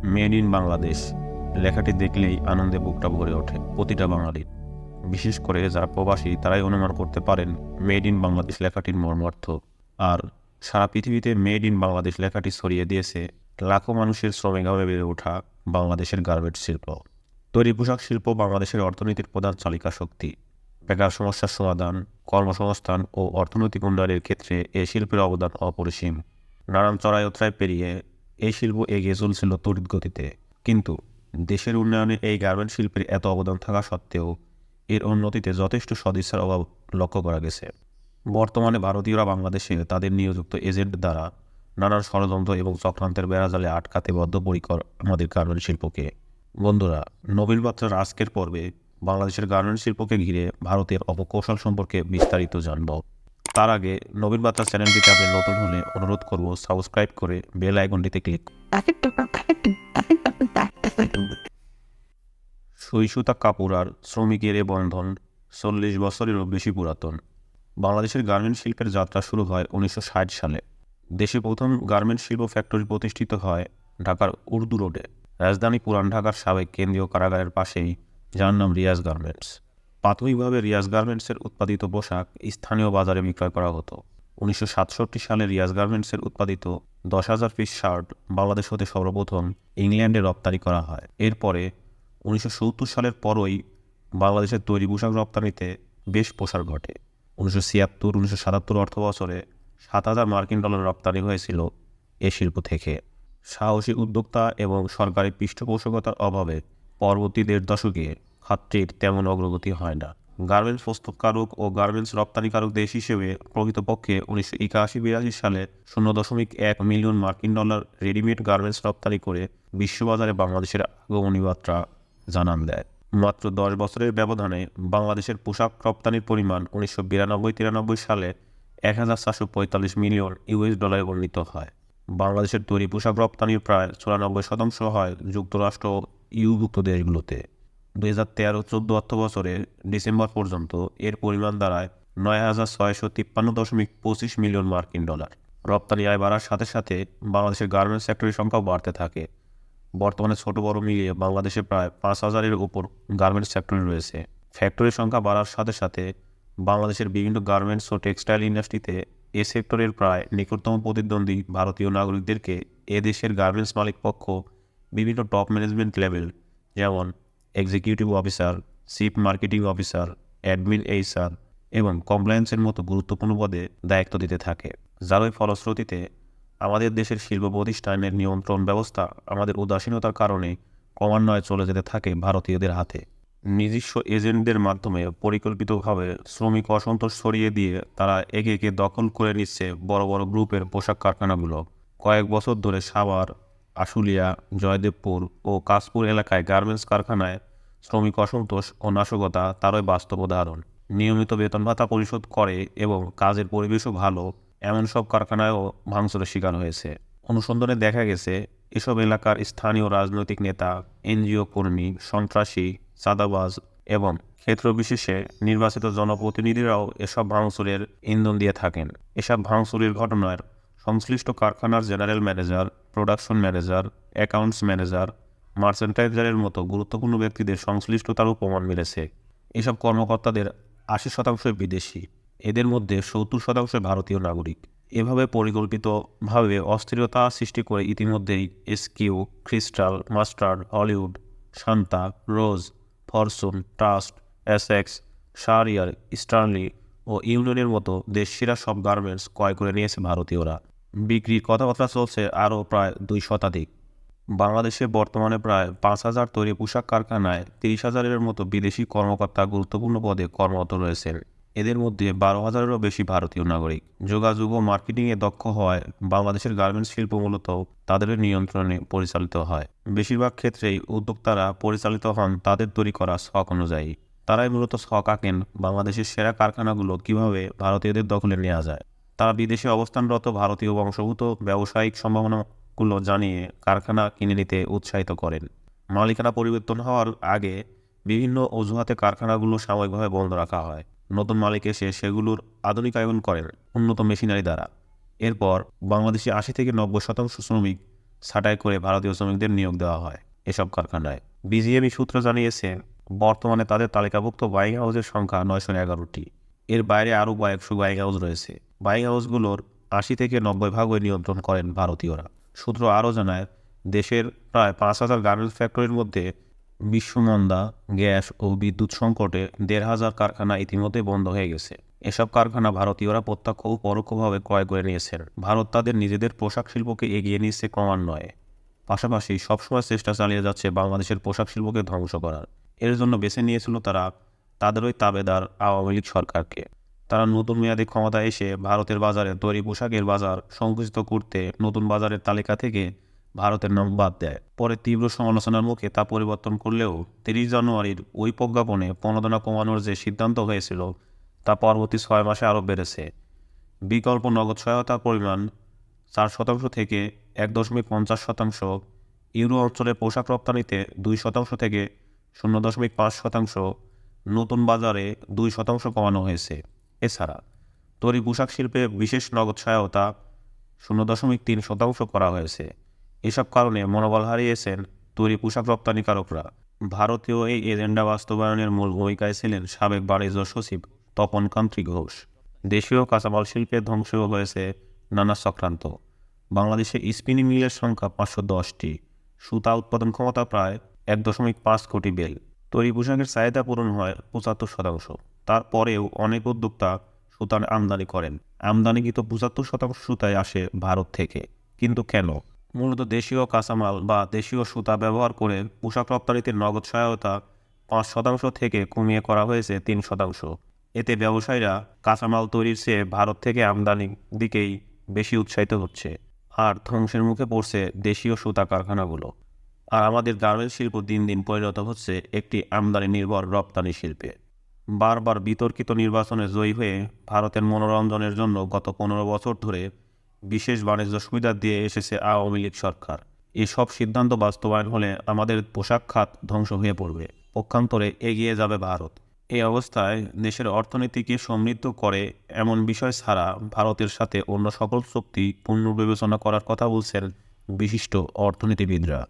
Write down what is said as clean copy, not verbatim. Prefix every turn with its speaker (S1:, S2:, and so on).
S1: Made in Bangladesh লেখাটি দেখলেই আনন্দে বুকটা ভরে ওঠে প্রতিটা বাঙালির। বিশেষ করে যারা প্রবাসী তারাই অনুমান করতে পারেন মেড ইন বাংলাদেশ লেখাটির মর্মার্থ। আর সারা পৃথিবীতে মেড ইন বাংলাদেশ লেখাটি ছড়িয়ে দিয়েছে লাখো মানুষের শ্রমে বেড়ে ওঠা বাংলাদেশের গার্মেন্টস শিল্প। তৈরি পোশাক শিল্প বাংলাদেশের অর্থনীতির প্রধান চালিকা শক্তি। বেকার সমস্যার সমাধান, কর্মসংস্থান ও অর্থনৈতিক উন্নয়নের ক্ষেত্রে এই শিল্পের অবদান অপরিসীম। নানান চড়াই উতরাই পেরিয়ে এই শিল্প এগিয়ে চলছিল তড়িৎ গতিতে। কিন্তু দেশের উন্নয়নে এই গার্মেন্ট শিল্পের এত অবদান থাকা সত্ত্বেও এর উন্নতিতে যথেষ্ট সদিচ্ছার অভাব লক্ষ্য করা গেছে। বর্তমানে ভারতীয়রা বাংলাদেশে তাদের নিয়োজিত এজেন্ট দ্বারা নানান ষড়যন্ত্র এবং চক্রান্তের বেড়াজালে আটকাতে বদ্ধপরিকর আমাদের গার্মেন্ট শিল্পকে। বন্ধুরা, নবীন বার্তার আজকের পর্বে বাংলাদেশের গার্মেন্ট শিল্পকে ঘিরে ভারতের অপকৌশল সম্পর্কে বিস্তারিত জানব। তার আগে নবীন বার্তা চ্যানেলটিতে আপনি নতুন হলে অনুরোধ করব সাবস্ক্রাইব করে বেল আইকনটিতে ক্লিক। সুই সুতা কাপড় আর শ্রমিকের এ বন্ধন 40 বছরেরও বেশি পুরাতন। বাংলাদেশের গার্মেন্ট শিল্পের যাত্রা শুরু হয় 1960 সালে। দেশে প্রথম গার্মেন্ট শিল্প ফ্যাক্টরি প্রতিষ্ঠিত হয় ঢাকার উর্দু রোডে, রাজধানী পুরান ঢাকার সাবেক কেন্দ্রীয় কারাগারের পাশেই, যার নাম রিয়াজ গার্মেন্টস। প্রাথমিকভাবে রিয়াজ গার্মেন্টসের উৎপাদিত পোশাক স্থানীয় বাজারে বিক্রয় করা হতো। 1967 সালে রিয়াজ গার্মেন্টসের উৎপাদিত 10,000 পিস শার্ট বাংলাদেশ হতে সর্বপ্রথম ইংল্যান্ডে রপ্তানি করা হয়। এরপরে 1970 সালের পরই বাংলাদেশের তৈরি পোশাক রপ্তানিতে বেশ প্রসার ঘটে। 1976-1977 অর্থবছরে $7,000 রপ্তানি হয়েছিল এ শিল্প থেকে। সাহসী উদ্যোক্তা এবং সরকারি পৃষ্ঠপোষকতার অভাবে পরবর্তী 1.5 দশকে খাতটির তেমন অগ্রগতি হয় না। গার্মেন্টস প্রস্তুতকারক ও গার্মেন্টস রপ্তানিকারক দেশ হিসেবে প্রকৃতপক্ষে 1981-82 সালে $0.1 মিলিয়ন রেডিমেড গার্মেন্টস রপ্তানি করে বিশ্ববাজারে বাংলাদেশের আগমনী মাত্রা জানান দেয়। মাত্র 10 বছরের ব্যবধানে বাংলাদেশের পোশাক রপ্তানির পরিমাণ 1992-93 সালে $1,445 মিলিয়ন উন্নীত হয়। বাংলাদেশের তৈরি পোশাক রপ্তানির প্রায় 94% হয় যুক্তরাষ্ট্র ও ইউভুক্ত দেশগুলোতে। 2013-14 অর্থবছরে ডিসেম্বর পর্যন্ত এর পরিমাণ দাঁড়ায় $9,653.25 মিলিয়ন। রপ্তানি আয় বাড়ার সাথে সাথে বাংলাদেশের গার্মেন্টস ফ্যাক্টরির সংখ্যাও বাড়তে থাকে। বর্তমানে ছোট বড় মিলিয়ে বাংলাদেশে প্রায় 5,000-এর উপর গার্মেন্টস ফ্যাক্টরি রয়েছে। ফ্যাক্টরির সংখ্যা বাড়ার সাথে সাথে বাংলাদেশের বিভিন্ন গার্মেন্টস ও টেক্সটাইল ইন্ডাস্ট্রিতে এ সেক্টরের প্রায় নিকটতম প্রতিদ্বন্দ্বী ভারতীয় নাগরিকদেরকে এ দেশের গার্মেন্টস মালিক পক্ষ বিভিন্ন টপ ম্যানেজমেন্ট লেভেল যেমন executive officer, chief marketing officer, admin HR এবং কমপ্লায়েন্সের মতো গুরুত্বপূর্ণ পদে দায়িত্ব দিতে থাকে। যার ফলশ্রুতিতে আমাদের দেশের শিল্প প্রতিষ্ঠানের নিয়ন্ত্রণ ব্যবস্থা আমাদের উদাসীনতার কারণে ক্রমান্বয়ে চলে যেতে থাকে ভারতীয়দের হাতে। নিজস্ব এজেন্টদের মাধ্যমে পরিকল্পিতভাবে শ্রমিক অসন্তোষ ছড়িয়ে দিয়ে তারা একে একে দখল করে নিচ্ছে বড় বড় গ্রুপের পোশাক কারখানাগুলো। কয়েক বছর ধরে সাভার, আশুলিয়া, জয়দেবপুর ও কাশপুর এলাকায় গার্মেন্টস কারখানায় শ্রমিক অসন্তোষ ও নাশকতা তারই বাস্তব উদাহরণ। নিয়মিত বেতন ভাতা পরিশোধ করে এবং কাজের পরিবেশও ভালো এমন সব কারখানায়ও ভাঙচুরের শিকার হয়েছে। অনুসন্ধানে দেখা গেছে এসব এলাকার স্থানীয় রাজনৈতিক নেতা, এনজিও কর্মী, সন্ত্রাসী, চাঁদাবাজ এবং ক্ষেত্রবিশেষে নির্বাচিত জনপ্রতিনিধিরাও এসব ভাঙচুরের ইন্ধন দিয়ে থাকেন। এসব ভাঙচুরের ঘটনার সংশ্লিষ্ট কারখানার general manager, production manager, accounts manager, মার্চেন্টাইজারের মতো গুরুত্বপূর্ণ ব্যক্তিদের সংশ্লিষ্টতারও প্রমাণ মিলেছে। এসব কর্মকর্তাদের 80% বিদেশি, এদের মধ্যে 70% ভারতীয় নাগরিক। এভাবে পরিকল্পিতভাবে অস্থিরতা সৃষ্টি করে ইতিমধ্যেই SQ, Crystal, Mustard, Hollywood, Shanta, Rose, Fortune, Trust, SX, Shahriar, স্টার্লি ও ইউনিয়নের মতো দেশসেরা সব গার্মেন্টস ক্রয় করে নিয়েছে ভারতীয়রা। বিক্রির কথাবার্তা চলছে আরও প্রায় 2 শতাধিক। বাংলাদেশে বর্তমানে প্রায় 5,000 তৈরি পোশাক কারখানায় 30,000-এর মতো বিদেশি কর্মকর্তা গুরুত্বপূর্ণ পদে কর্মরত রয়েছেন। এদের মধ্যে 12,000-এরও বেশি ভারতীয় নাগরিক। যোগাযোগ ও মার্কেটিংয়ে দক্ষ হওয়ায় বাংলাদেশের গার্মেন্টস শিল্প মূলত তাদের নিয়ন্ত্রণে পরিচালিত হয়। বেশিরভাগ ক্ষেত্রেই উদ্যোক্তারা পরিচালিত হন তাদের তৈরি করা ছক অনুযায়ী। তারাই মূলত ছক আঁকেন বাংলাদেশের সেরা কারখানাগুলো কীভাবে ভারতীয়দের দখলে নেওয়া যায়। তারা বিদেশে অবস্থানরত ভারতীয় বংশোদ্ভূত ব্যবসায়িক সম্ভাবনাগুলো জানিয়ে কারখানা কিনে নিতে উৎসাহিত করেন। মালিকানা পরিবর্তন হওয়ার আগে বিভিন্ন অজুহাতে কারখানাগুলো সাময়িকভাবে বন্ধ রাখা হয়। নতুন মালিক এসে সেগুলোর আধুনিকায়ন করেন উন্নত মেশিনারি দ্বারা। এরপর বাংলাদেশে 80-90% শ্রমিক ছাঁটাই করে ভারতীয় শ্রমিকদের নিয়োগ দেওয়া হয় এসব কারখানায়। বিজিএমই সূত্র জানিয়েছে, বর্তমানে তাদের তালিকাভুক্ত বাইং হাউসের সংখ্যা 911টি। এর বাইরে আরও কয়েকশো বাইং হাউস রয়েছে। বাইং হাউসগুলোর 80-90% নিয়ন্ত্রণ করেন ভারতীয়রা। সূত্র আরও জানায়, দেশের প্রায় 5,000 গার্মেন্টস ফ্যাক্টরির মধ্যে বিশ্বমন্দা, গ্যাস ও বিদ্যুৎ সংকটে 1,500 কারখানা ইতিমধ্যে বন্ধ হয়ে গেছে। এসব কারখানা ভারতীয়রা প্রত্যক্ষ ও পরোক্ষভাবে ক্রয় করে নিয়েছেন। ভারত তাদের নিজেদের পোশাক শিল্পকে এগিয়ে নিচ্ছে ক্রমান্বয়ে। পাশাপাশি সবসময় চেষ্টা চালিয়ে যাচ্ছে বাংলাদেশের পোশাক শিল্পকে ধ্বংস করার। এর জন্য বেছে নিয়েছিল তারা তাদেরই তাবেদার আওয়ামী লীগ সরকারকে। তারা নতুন মেয়াদে ক্ষমতায় এসে ভারতের বাজারে তৈরি পোশাকের বাজার সংকুচিত করতে নতুন বাজারের তালিকা থেকে ভারতের নাম বাদ দেয়। পরে তীব্র সমালোচনার মুখে তা পরিবর্তন করলেও 30 জানুয়ারির ওই প্রজ্ঞাপনে প্রণোদনা কমানোর যে সিদ্ধান্ত হয়েছিল তা পরবর্তী 6 মাসে আরও বেড়েছে। বিকল্প নগদ সহায়তার পরিমাণ 4% থেকে 1.50%, ইউরো অঞ্চলের পোশাক রপ্তানিতে 2% থেকে 0.5%, নতুন বাজারে 2% কমানো হয়েছে। এছাড়া তৈরি পোশাক শিল্পে বিশেষ নগদ সহায়তা 0.3% করা হয়েছে। এসব কারণে মনোবল হারিয়েছেন তৈরি পোশাক রপ্তানিকারকরা। ভারতীয় এই এজেন্ডা বাস্তবায়নের মূল ভূমিকায় ছিলেন সাবেক বাণিজ্য সচিব তপন কান্তি ঘোষ। দেশীয় কাঁচামাল শিল্পের ধ্বংসও হয়েছে নানা চক্রান্ত। বাংলাদেশে স্পিনিং মিলের সংখ্যা 510টি। সুতা উৎপাদন ক্ষমতা প্রায় 1.5 কোটি বেল। তৈরি পোশাকের চাহিদা পূরণ হয় 75%। তারপরেও অনেক উদ্যোক্তা সুতার আমদানি করেন। আমদানিকৃত 75% সুতায় আসে ভারত থেকে। কিন্তু কেন? মূলত দেশীয় কাঁচামাল বা দেশীয় সুতা ব্যবহার করে পোশাক রপ্তানিতে নগদ সহায়তা 5% থেকে কমিয়ে করা হয়েছে 3%। এতে ব্যবসায়ীরা কাঁচামাল তৈরির চেয়ে ভারত থেকে আমদানির দিকেই বেশি উৎসাহিত হচ্ছে। আর ধ্বংসের মুখে পড়ছে দেশীয় সুতা কারখানাগুলো। আর আমাদের গার্মেন্টস শিল্প দিন দিন পরিণত হচ্ছে একটি আমদানি নির্ভর রপ্তানি শিল্পে। বারবার বিতর্কিত নির্বাচনে জয়ী হয়ে ভারতের মনোরঞ্জনের জন্য গত 15 বছর ধরে বিশেষ বাণিজ্য সুবিধা দিয়ে এসেছে আওয়ামী লীগ সরকার। এসব সিদ্ধান্ত বাস্তবায়ন হলে আমাদের পোশাক খাত ধ্বংস হয়ে পড়বে। পক্ষান্তরে এগিয়ে যাবে ভারত। এই অবস্থায় দেশের অর্থনীতিকে সমৃদ্ধ করে এমন বিষয় ছাড়া ভারতের সাথে অন্য সকল চুক্তি পুনর্বিবেচনা করার কথা বলছেন বিশিষ্ট অর্থনীতিবিদরা।